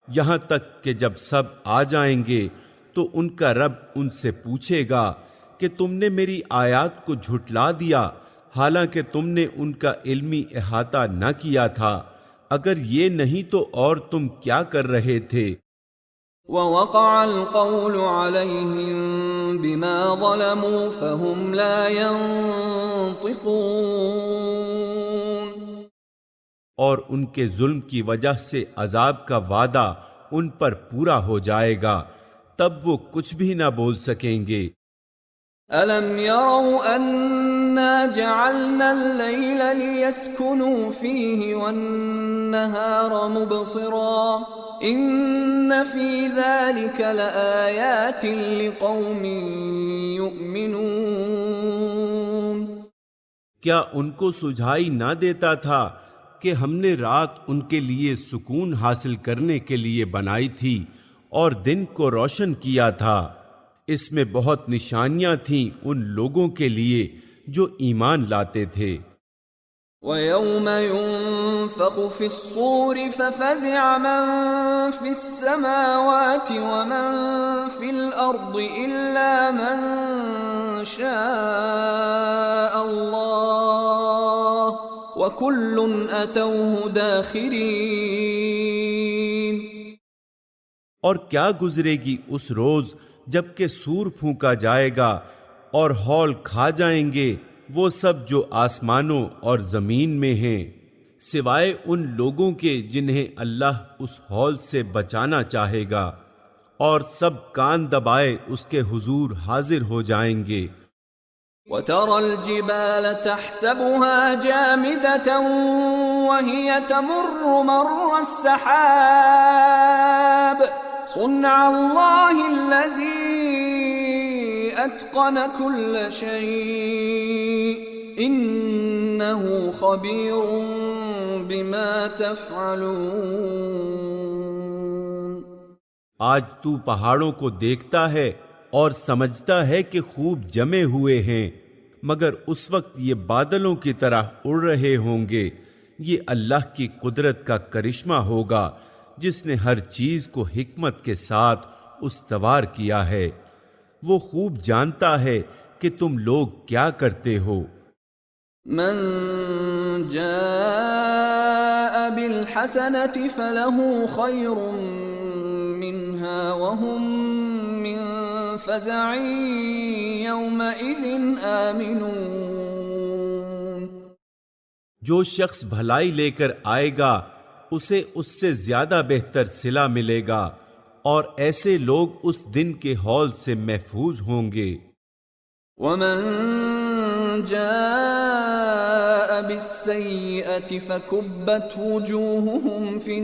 Speaker 3: یہاں تک کہ جب سب آ جائیں گے تو ان کا رب ان سے پوچھے گا کہ تم نے میری آیات کو جھٹلا دیا حالانکہ تم نے ان کا علمی احاطہ نہ کیا تھا، اگر یہ نہیں تو اور تم کیا کر رہے تھے؟
Speaker 2: وَوَقَعَ الْقَوْلُ عَلَيْهِمْ بِمَا ظَلَمُوا فَهُمْ لَا يَنطِقُونَ۔
Speaker 3: اور ان کے ظلم کی وجہ سے عذاب کا وعدہ ان پر پورا ہو جائے گا، تب وہ کچھ بھی نہ بول سکیں گے۔
Speaker 2: أَلَمْ يَرَوْا أَنَّا جَعَلْنَا اللَّيْلَ لِيَسْكُنُوا فِيهِ وَالنَّهَارَ مُبْصِرًا إِنَّ فِي ذَلِكَ لَآيَاتٍ لِقَوْمٍ يُؤْمِنُونَ۔
Speaker 3: کیا ان کو سجھائی نہ دیتا تھا کہ ہم نے رات ان کے لیے سکون حاصل کرنے کے لیے بنائی تھی اور دن کو روشن کیا تھا؟ اس میں بہت نشانیاں تھیں ان لوگوں کے لیے جو ایمان لاتے تھے۔
Speaker 2: وَيَوْمَ يُنفَخُ فِي الصُّورِ فَفَزِعَ مَن فِي السَّمَاوَاتِ وَمَن فِي الْأَرْضِ إِلَّا مَن شَاءَ اللَّهُ وَكُلٌّ أَتَوْهُ دَاخِرِينَ۔
Speaker 3: اور کیا گزرے گی اس روز جب کہ سور پھونکا جائے گا اور ہول کھا جائیں گے وہ سب جو آسمانوں اور زمین میں ہیں، سوائے ان لوگوں کے جنہیں اللہ اس ہول سے بچانا چاہے گا، اور سب کان دبائے اس کے حضور حاضر ہو جائیں گے۔
Speaker 2: وَتَرَى الْجِبَالَ تَحْسَبُهَا جَامِدَةً وَهِيَ تَمُرُّ مَرَّ السَّحَابِ صُنْعَ اللَّهِ الَّذِي أَتْقَنَ كُلَّ شَيْءٍ إِنَّهُ خَبِيرٌ بِمَا تَفْعَلُونَ۔
Speaker 3: آج تو پہاڑوں کو دیکھتا ہے اور سمجھتا ہے کہ خوب جمے ہوئے ہیں، مگر اس وقت یہ بادلوں کی طرح اڑ رہے ہوں گے۔ یہ اللہ کی قدرت کا کرشمہ ہوگا جس نے ہر چیز کو حکمت کے ساتھ استوار کیا ہے۔ وہ خوب جانتا ہے کہ تم لوگ کیا کرتے ہو۔
Speaker 2: من جاء بالحسنة فله خير منها وهم من فزع يومئذ آمنون۔
Speaker 3: جو شخص بھلائی لے کر آئے گا اسے اس سے زیادہ بہتر صلہ ملے گا، اور ایسے لوگ اس دن کے ہول سے محفوظ ہوں گے۔
Speaker 2: ومن جاء بالسيئة فكبت وجوههم في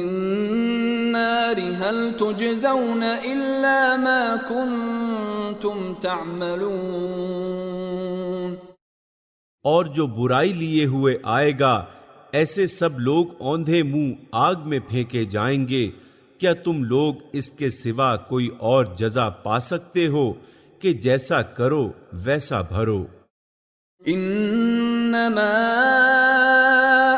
Speaker 2: النار هل تجزون إلا ما كنتم تعملون۔
Speaker 3: اور جو برائی لیے ہوئے آئے گا ایسے سب لوگ اوندھے منہ آگ میں پھینکے جائیں گے۔ کیا تم لوگ اس کے سوا کوئی اور جزا پا سکتے ہو کہ جیسا کرو ویسا بھرو؟
Speaker 2: انما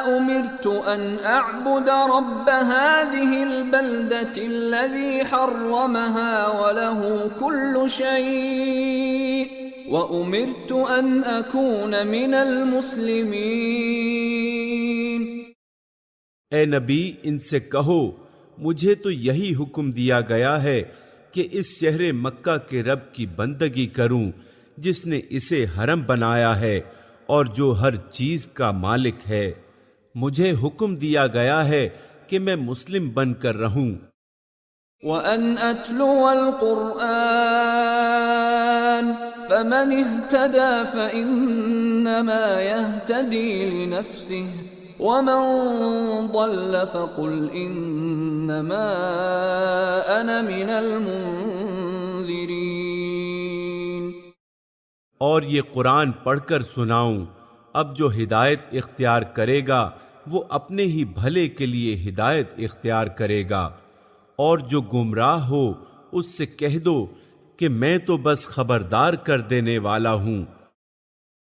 Speaker 2: امرت ان اعبد رب هذه البلدة الذي حرمها وله كل شيء وامرت ان اكون من المسلمين۔
Speaker 3: اے نبی ان سے کہو مجھے تو یہی حکم دیا گیا ہے کہ اس شہر مکہ کے رب کی بندگی کروں جس نے اسے حرم بنایا ہے اور جو ہر چیز کا مالک ہے۔ مجھے حکم دیا گیا ہے کہ میں مسلم بن کر رہوں۔
Speaker 2: وَأَنْ أَتْلُوَ الْقُرْآنَ فَمَنِ اهْتَدَى فَإِنَّمَا يَهْتَدِي لِنَفْسِهِ وَمَنْ ضَلَّ فَقُلْ إِنَّمَا أَنَا مِنَ الْمُنذِرِينَ۔
Speaker 3: اور یہ قرآن پڑھ کر سناؤں، اب جو ہدایت اختیار کرے گا وہ اپنے ہی بھلے کے لیے ہدایت اختیار کرے گا، اور جو گمراہ ہو اس سے کہہ دو کہ میں تو بس خبردار کر دینے والا ہوں۔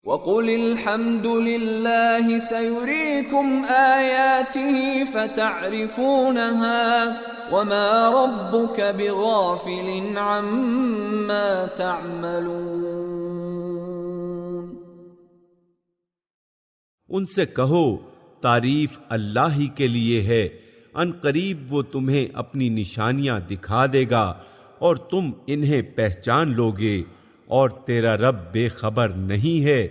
Speaker 2: وَقُلِ الْحَمْدُ لِلَّهِ سَيُرِيكُمْ آيَاتِهِ فَتَعْرِفُونَهَا وَمَا رَبُّكَ بِغَافِلٍ عَمَّا تَعْمَلُونَ۔
Speaker 3: ان سے کہو تعریف اللہ ہی کے لیے ہے، ان قریب وہ تمہیں اپنی نشانیاں دکھا دے گا اور تم انہیں پہچان لوگے، اور تیرا رب بے خبر نہیں ہے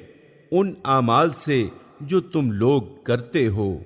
Speaker 3: ان اعمال سے جو تم لوگ کرتے ہو۔